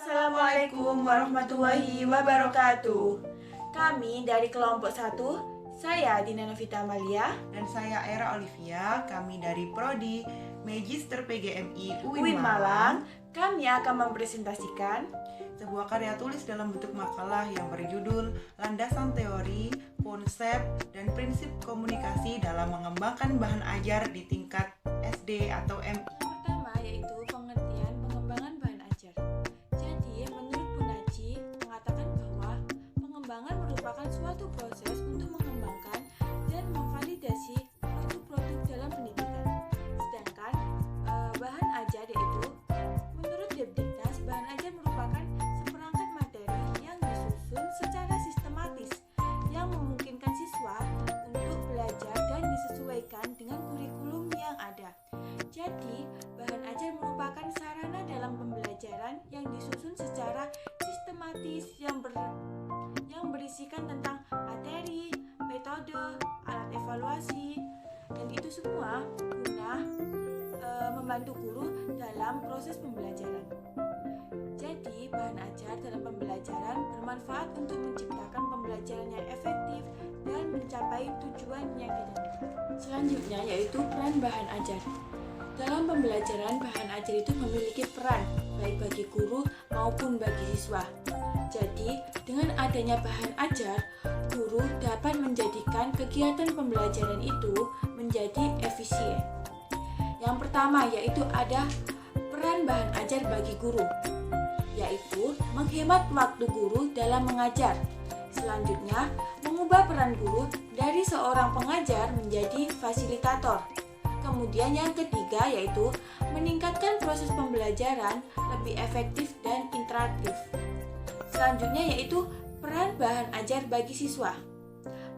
Assalamualaikum warahmatullahi wabarakatuh. Kami dari kelompok 1, saya Dina Novita Amalia Dan saya Era Olivia, kami dari Prodi Magister PGMI UIN Malang. Kami akan mempresentasikan sebuah karya tulis dalam bentuk makalah yang berjudul Landasan Teori, Konsep, dan Prinsip Komunikasi dalam Mengembangkan Bahan Ajar di tingkat SD atau MI. pertama yaitu pengertian pengembangan bahan ajar. Jadi, menurut Bu Naji mengatakan bahwa pengembangan merupakan suatu proses untuk mengembangkan dan memvalidasi produk-produk dalam pendidikan. Sedangkan bahan ajar yaitu menurut Depdiknas, bahan ajar merupakan seperangkat materi yang disusun secara sistematis yang memungkinkan siswa untuk belajar dan disesuaikan dengan kurikulum yang ada. Jadi, bahan ajar merupakan sarana dalam pembelajaran yang disusun secara sistematis yang berisikan tentang materi, metode, alat evaluasi, dan itu semua guna membantu guru dalam proses pembelajaran. Jadi, bahan ajar dalam pembelajaran bermanfaat untuk menciptakan pembelajaran yang efektif dan mencapai tujuan yang diinginkan. Selanjutnya yaitu peran bahan ajar. Dalam pembelajaran, bahan ajar itu memiliki peran baik bagi guru maupun bagi siswa. Jadi, dengan adanya bahan ajar, guru dapat menjadikan kegiatan pembelajaran itu menjadi efisien. Yang pertama yaitu ada peran bahan ajar bagi guru, yaitu menghemat waktu guru dalam mengajar. Selanjutnya, mengubah peran guru dari seorang pengajar menjadi fasilitator. Kemudian yang ketiga yaitu meningkatkan proses pembelajaran lebih efektif dan interaktif. Selanjutnya yaitu peran bahan ajar bagi siswa.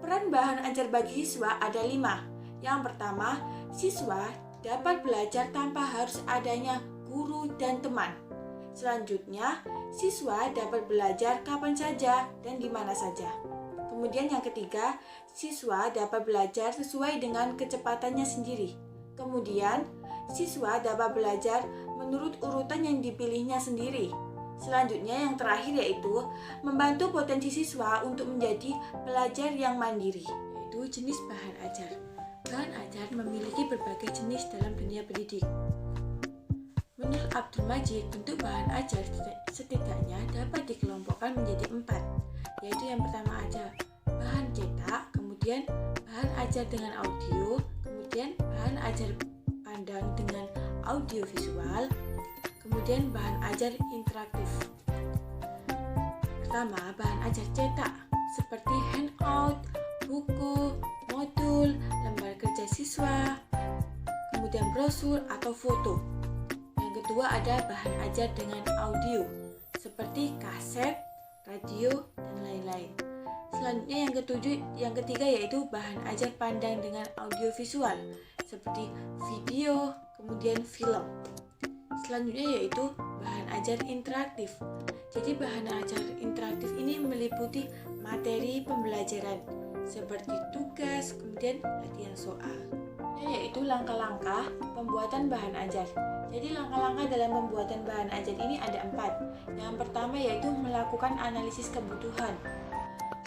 Peran bahan ajar bagi siswa ada 5. Yang pertama, siswa dapat belajar tanpa harus adanya guru dan teman. Selanjutnya, siswa dapat belajar kapan saja dan di mana saja. Kemudian yang ketiga, siswa dapat belajar sesuai dengan kecepatannya sendiri. Kemudian, siswa dapat belajar menurut urutan yang dipilihnya sendiri. Selanjutnya yang terakhir yaitu membantu potensi siswa untuk menjadi pelajar yang mandiri, yaitu jenis bahan ajar. Bahan ajar memiliki berbagai jenis dalam dunia pendidik. Menurut Abdul Majid, bentuk bahan ajar setidaknya dapat dikelompokkan menjadi 4, yaitu yang pertama ada bahan cetak, kemudian bahan ajar dengan audio, kemudian bahan ajar pandang dengan audio visual, kemudian bahan ajar interaktif. Pertama, bahan ajar cetak seperti handout, buku, modul, lembar kerja siswa, kemudian brosur atau foto. Yang kedua ada bahan ajar dengan audio seperti kaset, radio, dan lain-lain. Selanjutnya yang ketiga yaitu bahan ajar pandang dengan audio visual seperti video, kemudian film. Selanjutnya yaitu bahan ajar interaktif. Jadi bahan ajar interaktif ini meliputi materi pembelajaran seperti tugas, kemudian latihan soal. Yaitu langkah-langkah pembuatan bahan ajar. Jadi langkah-langkah dalam pembuatan bahan ajar ini ada 4. Yang pertama yaitu melakukan analisis kebutuhan.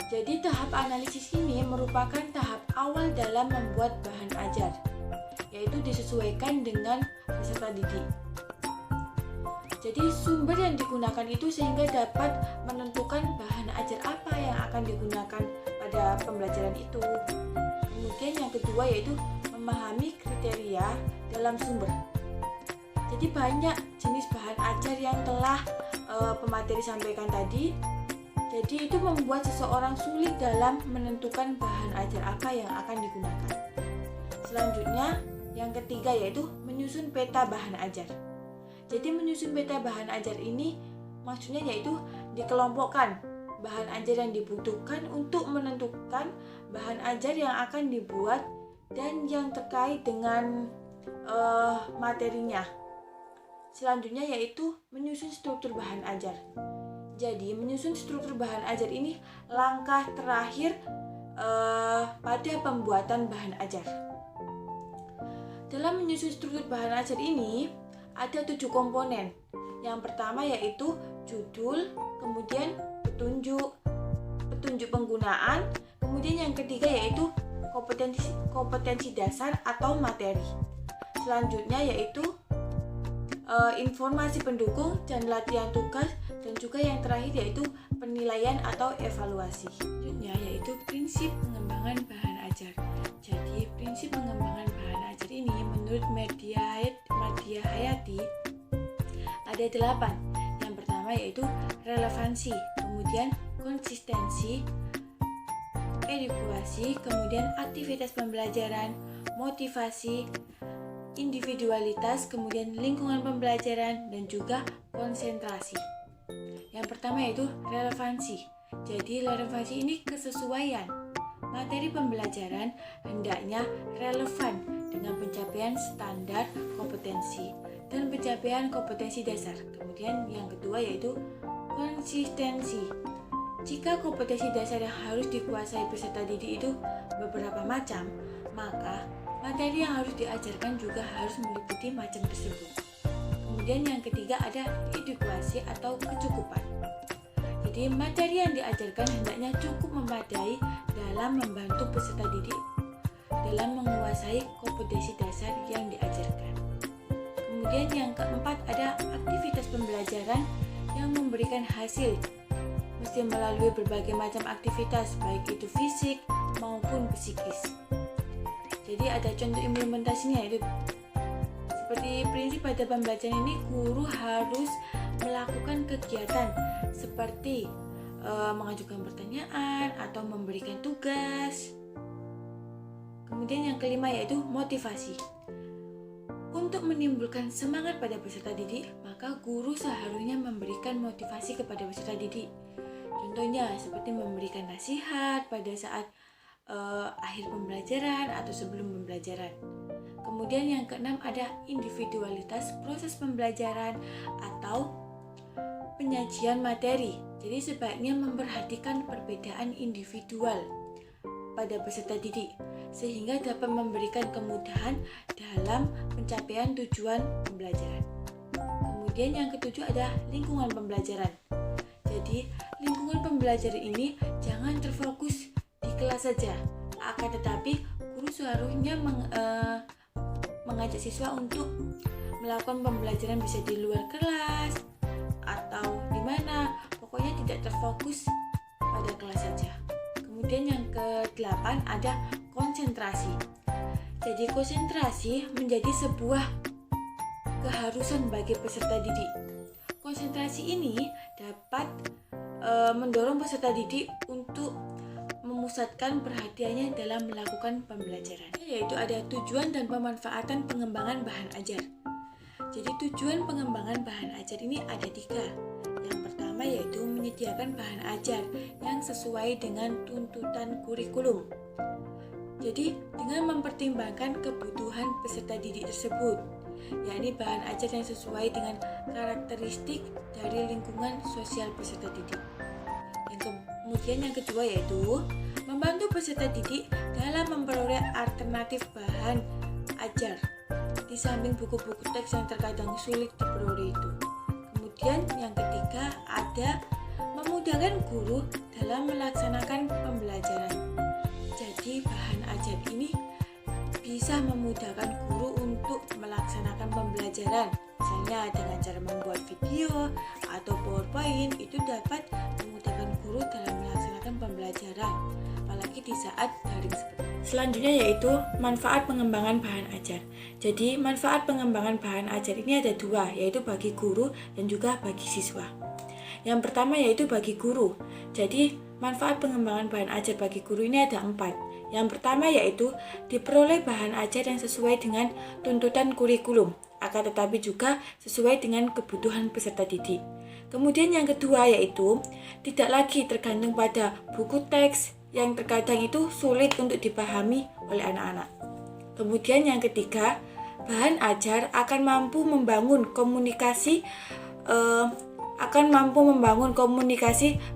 Jadi tahap analisis ini merupakan tahap awal dalam membuat bahan ajar, yaitu disesuaikan dengan peserta didik. Jadi sumber yang digunakan itu sehingga dapat menentukan bahan ajar apa yang akan digunakan pada pembelajaran itu. Kemudian yang kedua yaitu memahami kriteria dalam sumber. Jadi banyak jenis bahan ajar yang telah pemateri sampaikan tadi. Jadi itu membuat seseorang sulit dalam menentukan bahan ajar apa yang akan digunakan. Selanjutnya yang ketiga yaitu menyusun peta bahan ajar. Jadi menyusun peta bahan ajar ini maksudnya yaitu dikelompokkan bahan ajar yang dibutuhkan untuk menentukan bahan ajar yang akan dibuat dan yang terkait dengan materinya. Selanjutnya yaitu menyusun struktur bahan ajar. Jadi menyusun struktur bahan ajar ini langkah terakhir pada pembuatan bahan ajar. Dalam menyusun struktur bahan ajar ini ada 7 komponen. Yang pertama yaitu judul, kemudian petunjuk penggunaan, kemudian yang ketiga yaitu kompetensi dasar atau materi. Selanjutnya yaitu informasi pendukung dan latihan tugas, dan juga yang terakhir yaitu penilaian atau evaluasi. Selanjutnya yaitu prinsip pengembangan bahan ajar. Jadi prinsip pengembangan bahan ajar ini menurut Media Hayati ada 8. Yang pertama yaitu relevansi, kemudian konsistensi, edukasi, kemudian aktivitas pembelajaran, motivasi, individualitas, kemudian lingkungan pembelajaran, dan juga konsentrasi. Yang pertama yaitu relevansi. Jadi relevansi ini kesesuaian. Materi pembelajaran hendaknya relevan dengan pencapaian standar kompetensi dan pencapaian kompetensi dasar. Kemudian yang kedua yaitu konsistensi. Jika kompetensi dasar yang harus dikuasai peserta didik itu beberapa macam, maka materi yang harus diajarkan juga harus meliputi macam tersebut. Kemudian yang ketiga ada edukasi atau kecukupan. Jadi materi yang diajarkan hendaknya cukup memadai dalam membantu peserta didik dalam menguasai kompetensi dasar yang diajarkan. Kemudian yang keempat ada aktivitas pembelajaran yang memberikan hasil, mesti melalui berbagai macam aktivitas, baik itu fisik maupun psikis. Jadi ada contoh implementasinya, yaitu seperti prinsip pada pembelajaran ini guru harus melakukan kegiatan seperti mengajukan pertanyaan atau memberikan tugas. Kemudian yang kelima yaitu motivasi. Untuk menimbulkan semangat pada peserta didik, maka guru seharusnya memberikan motivasi kepada peserta didik. Contohnya seperti memberikan nasihat pada saat akhir pembelajaran atau sebelum pembelajaran. Kemudian yang keenam ada individualitas proses pembelajaran atau penyajian materi. Jadi sebaiknya memperhatikan perbedaan individual pada peserta didik sehingga dapat memberikan kemudahan dalam pencapaian tujuan pembelajaran. Kemudian yang ketujuh ada lingkungan pembelajaran. Jadi lingkungan pembelajaran ini jangan terfokus di kelas saja, akan tetapi guru seharusnya mengajak siswa untuk melakukan pembelajaran bisa di luar kelas atau di mana, pokoknya tidak terfokus pada kelas saja. Kemudian yang ke-8 ada konsentrasi. Jadi konsentrasi menjadi sebuah keharusan bagi peserta didik. Konsentrasi ini dapat mendorong peserta didik untuk memusatkan perhatiannya dalam melakukan pembelajaran, yaitu ada tujuan dan pemanfaatan pengembangan bahan ajar. Jadi tujuan pengembangan bahan ajar ini ada 3. Yang pertama yaitu menyediakan bahan ajar yang sesuai dengan tuntutan kurikulum. Jadi dengan mempertimbangkan kebutuhan peserta didik tersebut, yakni bahan ajar yang sesuai dengan karakteristik dari lingkungan sosial peserta didik. Kemudian yang kedua yaitu membantu peserta didik dalam memperoleh alternatif bahan ajar di samping buku-buku teks yang terkadang sulit diperoleh itu. Kemudian yang ketiga ada memudahkan guru dalam melaksanakan pembelajaran. Jadi bahan ajar ini bisa memudahkan guru untuk melaksanakan pembelajaran. Misalnya dengan cara membuat video atau PowerPoint, itu dapat memudahkan guru dalam melaksanakan pembelajaran, apalagi di saat daring seperti ini. Selanjutnya yaitu manfaat pengembangan bahan ajar. Jadi manfaat pengembangan bahan ajar ini ada 2, yaitu bagi guru dan juga bagi siswa. Yang pertama yaitu bagi guru. Jadi manfaat pengembangan bahan ajar bagi guru ini ada 4. Yang pertama yaitu diperoleh bahan ajar yang sesuai dengan tuntutan kurikulum, akan tetapi juga sesuai dengan kebutuhan peserta didik. Kemudian yang kedua yaitu tidak lagi tergantung pada buku teks yang terkadang itu sulit untuk dipahami oleh anak-anak. Kemudian yang ketiga, bahan ajar akan mampu membangun komunikasi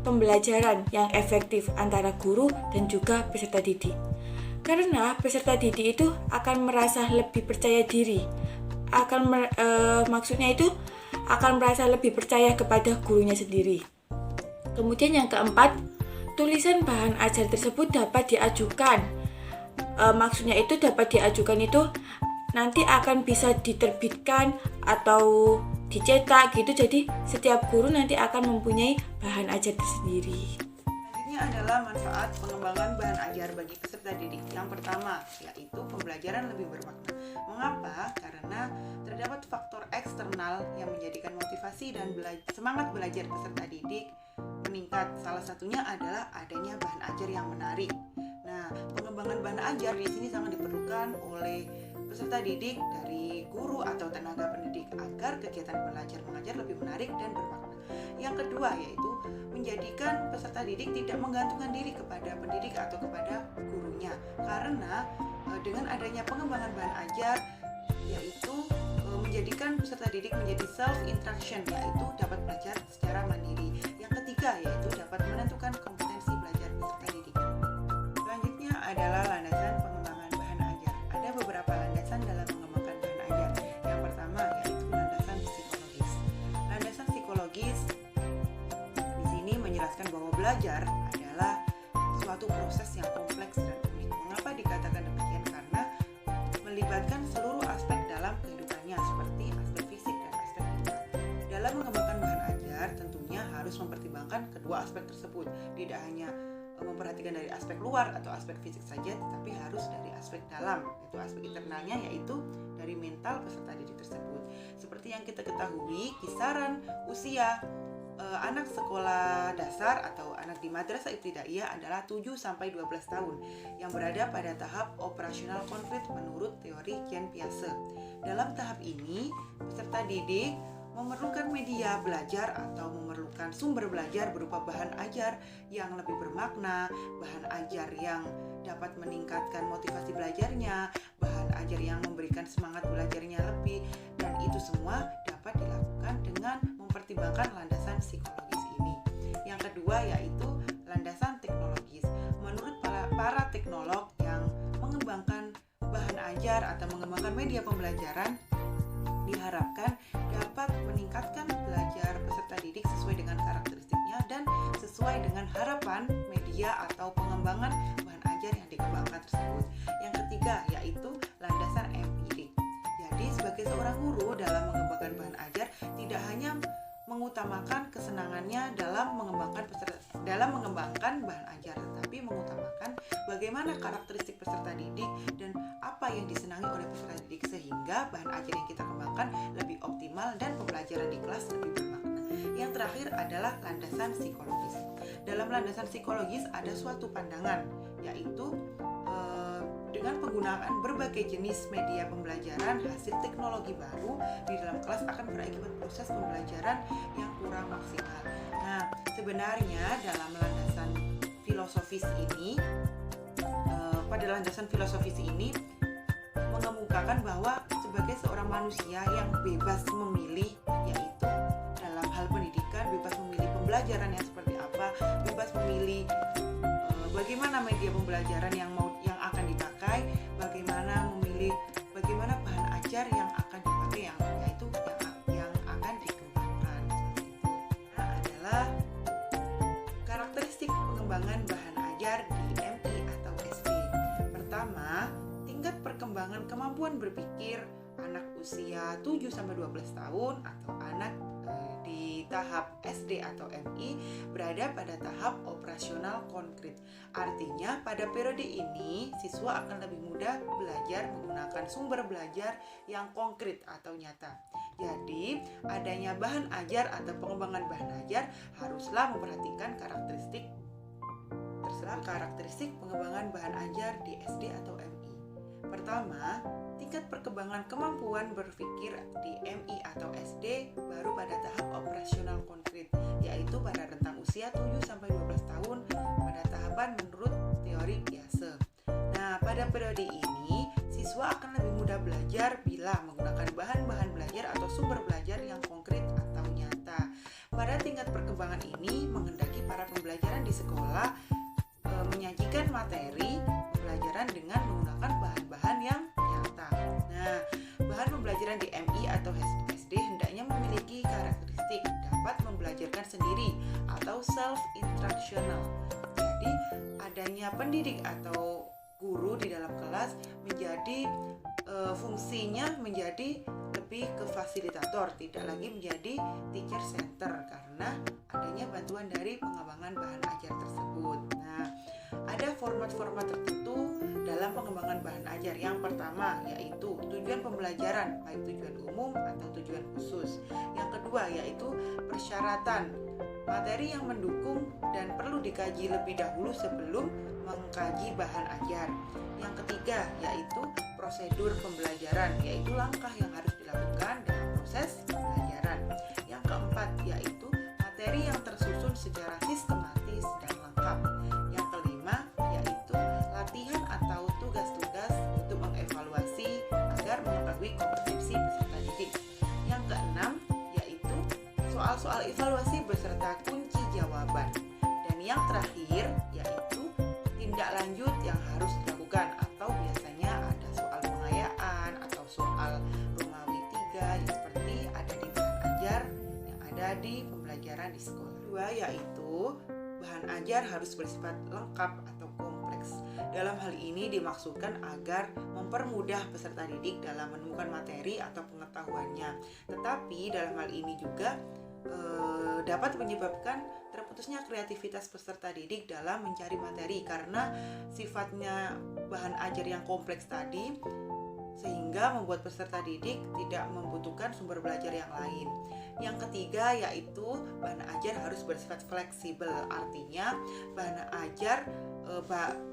pembelajaran yang efektif antara guru dan juga peserta didik. Karena peserta didik itu akan merasa lebih percaya diri, maksudnya itu akan merasa lebih percaya kepada gurunya sendiri. Kemudian yang keempat, tulisan bahan ajar tersebut dapat diajukan. Maksudnya itu dapat diajukan itu nanti akan bisa diterbitkan atau dicetak gitu. Jadi setiap guru nanti akan mempunyai bahan ajar tersendiri. Selanjutnya adalah manfaat pengembangan bahan ajar bagi peserta didik. Yang pertama yaitu pembelajaran lebih bermakna. Mengapa? Karena terdapat faktor eksternal yang menjadikan motivasi dan semangat belajar peserta didik meningkat. Salah satunya adalah adanya bahan ajar yang menarik. Nah, pengembangan bahan ajar di sini sangat diperlukan oleh peserta didik dari guru atau tenaga pendidik agar kegiatan belajar mengajar lebih menarik dan bermakna. Yang kedua yaitu menjadikan peserta didik tidak menggantungkan diri kepada pendidik atau kepada gurunya. Karena dengan adanya pengembangan bahan ajar yaitu menjadikan peserta didik menjadi self instruction, yaitu dapat belajar secara mandiri. Yang ketiga yaitu dapat menentukan kompetensi belajar peserta didik. Selanjutnya adalah landasan pengembangan bahan ajar. Ada beberapa landasan dalam mengembangkan bahan ajar. Yang pertama yaitu landasan psikologis. Landasan psikologis di sini menjelaskan bahwa belajar adalah suatu proses yang kompleks dan unik. Mengapa dikatakan demikian? Karena melibatkan seluruh aspek dalam kehidupannya seperti aspek fisik dan aspek mental. Dalam mengembangkan bahan ajar tentunya harus mempertimbangkan kedua aspek tersebut. Tidak hanya memperhatikan dari aspek luar atau aspek fisik saja, tetapi harus dari aspek dalam, yaitu aspek internalnya, yaitu dari mental peserta didik tersebut. Seperti yang kita ketahui, kisaran usia anak sekolah dasar atau anak di madrasah ibtidaiyah adalah 7-12 tahun yang berada pada tahap operasional konkret menurut teori Jean Piaget. Dalam tahap ini, peserta didik memerlukan media belajar atau memerlukan sumber belajar berupa bahan ajar yang lebih bermakna, bahan ajar yang dapat meningkatkan motivasi belajarnya, bahan ajar yang memberikan semangat belajarnya lebih, dan itu semua dapat dilakukan dengan mempertimbangkan landasan psikologis ini. Yang kedua yaitu landasan teknologis. Menurut para teknolog yang mengembangkan bahan ajar atau mengembangkan media pembelajaran, diharapkan dapat meningkatkan belajar peserta didik sesuai dengan karakteristiknya dan sesuai dengan harapan media atau pengembangan bahan ajar yang dikembangkan tersebut. Yang ketiga yaitu landasan empirik. Jadi sebagai seorang guru dalam mengembangkan bahan ajar tidak hanya mengutamakan kesenangannya dalam mengembangkan bahan ajar, tetapi mengutamakan bagaimana karakteristik peserta didik dan apa yang disenangi oleh peserta didik sehingga bahan ajar yang kita kembangkan lebih optimal dan pembelajaran di kelas lebih bermakna. Yang terakhir adalah landasan psikologis. Dalam landasan psikologis ada suatu pandangan, yaitu dengan penggunaan berbagai jenis media pembelajaran, hasil teknologi baru di dalam kelas akan berakibat proses pembelajaran yang kurang maksimal. Nah, sebenarnya dalam landasan filosofis ini, pada landasan filosofis ini mengemukakan bahwa sebagai seorang manusia yang bebas memilih, yaitu dalam hal pendidikan bebas memilih pembelajaran yang seperti apa, bebas memilih bagaimana media pembelajaran yang akan dipakai, bagaimana memilih bagaimana bahan ajar yang akan dipakai, yaitu yang akan dikembangkan. Nah, adalah karakteristik pengembangan bahan ajar di MI atau SD. Pertama, tingkat perkembangan kemampuan berpikir anak usia 7-12 tahun atau anak di tahap SD atau MI berada pada tahap operasional konkret. Artinya pada periode ini siswa akan lebih mudah belajar menggunakan sumber belajar yang konkret atau nyata. Jadi adanya bahan ajar atau pengembangan bahan ajar haruslah memperhatikan karakteristik pengembangan bahan ajar di SD atau MI. Pertama, tingkat perkembangan kemampuan berpikir di MI atau SD baru pada tahap operasional konkret, yaitu pada rentang usia 7-12 tahun pada tahapan menurut teori Piaget. Nah, pada periode ini, siswa akan lebih mudah belajar bila menggunakan bahan-bahan belajar atau sumber belajar yang konkret atau nyata. Pada tingkat perkembangan ini, menghendaki para pembelajaran di sekolah menyajikan materi pembelajaran dengan menggunakan bahan-bahan yang nyata. Nah, bahan pembelajaran di MI atau SD hendaknya memiliki membelajarkan sendiri atau self-instructional. Jadi adanya pendidik atau guru di dalam kelas menjadi fungsinya menjadi lebih ke fasilitator, tidak lagi menjadi teacher center karena adanya bantuan dari pengembangan bahan ajar tersebut. Nah, ada format-format tertentu dalam pengembangan bahan ajar. Yang pertama yaitu tujuan pembelajaran, baik tujuan umum atau tujuan khusus. Yang kedua yaitu persyaratan, materi yang mendukung dan perlu dikaji lebih dahulu sebelum mengkaji bahan ajar. Yang ketiga yaitu prosedur pembelajaran, yaitu langkah yang harus dilakukan dalam proses pembelajaran. Yang keempat yaitu materi yang tersusun secara sistematis dan lengkap. Yang kelima yaitu latihan atau tugas-tugas untuk mengevaluasi agar mengetahui kompetensi peserta didik. Yang keenam yaitu soal-soal evaluasi beserta kunci jawaban. Dan yang terakhir yaitu tindak lanjut yang harus dilakukan, atau biasanya ada soal pengayaan atau soal Romawi 3 yang seperti ada di bahan ajar yang ada di pembelajaran di sekolah. Kedua yaitu bahan ajar harus bersifat lengkap atau kompleks. Dalam hal ini dimaksudkan agar mempermudah peserta didik dalam menemukan materi atau pengetahuannya. Tetapi dalam hal ini juga dapat menyebabkan terputusnya kreativitas peserta didik dalam mencari materi karena sifatnya bahan ajar yang kompleks tadi, sehingga membuat peserta didik tidak membutuhkan sumber belajar yang lain. Yang ketiga yaitu bahan ajar harus bersifat fleksibel, artinya bahan ajar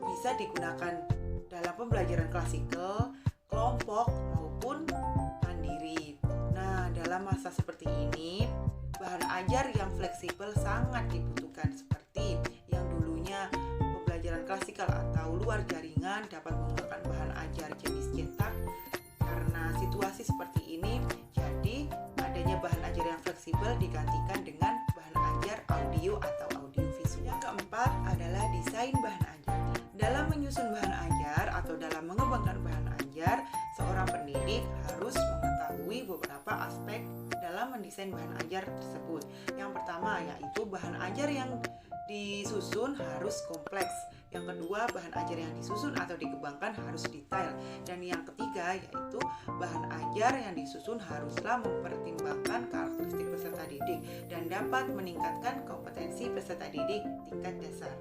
bisa digunakan dalam pembelajaran klasikal, kelompok maupun mandiri. Nah, dalam masa seperti ini bahan ajar yang fleksibel sangat dibutuhkan, seperti yang dulunya pembelajaran klasikal atau luar jaringan dapat menggunakan bahan ajar jenis cetak. Karena situasi seperti ini, jadi adanya bahan ajar yang fleksibel digantikan dengan bahan ajar audio atau audio visual. Yang keempat adalah desain bahan ajar. Dalam menyusun bahan ajar atau dalam mengembangkan bahan ajar, seorang pendidik harus mengetahui beberapa aspek dalam mendesain bahan ajar tersebut. Yang pertama yaitu bahan ajar yang disusun harus kompleks. Yang kedua, bahan ajar yang disusun atau dikembangkan harus detail. Dan yang ketiga yaitu bahan ajar yang disusun haruslah mempertimbangkan karakteristik peserta didik dan dapat meningkatkan kompetensi peserta didik tingkat dasar.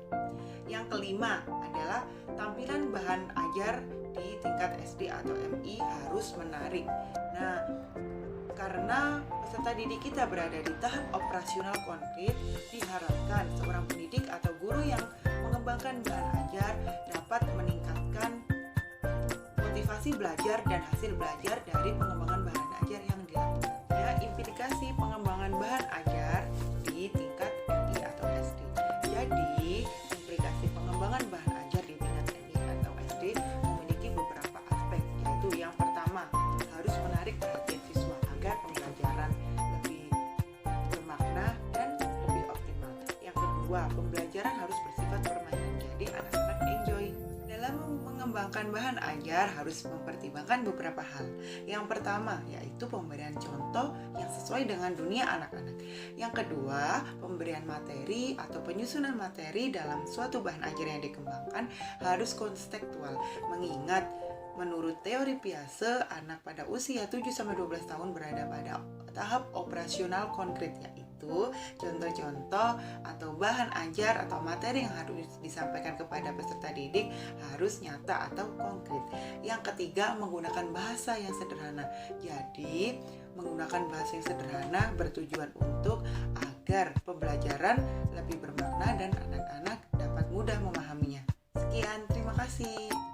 Yang kelima adalah tampilan bahan ajar di tingkat SD atau MI harus menarik. Nah, karena peserta didik kita berada di tahap operasional konkret, diharapkan seorang pendidik atau guru yang mengembangkan bahan ajar dapat meningkatkan motivasi belajar dan hasil belajar dari pengembangan bahan ajar yang dilakukan. Ya, implikasi pengembangan bahan ajar di tingkat MI atau SD. Jadi, implikasi pengembangan bahan ajar di tingkat MI atau SD memiliki beberapa aspek, yaitu yang pertama, harus menarik perhatian siswa agar pembelajaran lebih bermakna dan lebih optimal. Yang kedua, pembelajaran harus bersifat permainan, jadi anak-anak enjoy. Dalam mengembangkan bahan ajar harus mempertimbangkan beberapa hal. Yang pertama yaitu pemberian contoh yang sesuai dengan dunia anak-anak. Yang kedua, pemberian materi atau penyusunan materi dalam suatu bahan ajar yang dikembangkan harus konstekstual, mengingat menurut teori Piase, anak pada usia 7-12 tahun berada pada tahap operasional konkret, yaitu contoh-contoh atau bahan ajar atau materi yang harus disampaikan kepada peserta didik harus nyata atau konkret. Yang ketiga, menggunakan bahasa yang sederhana. Jadi, menggunakan bahasa yang sederhana bertujuan untuk agar pembelajaran lebih bermakna dan anak-anak dapat mudah memahaminya. Sekian, terima kasih.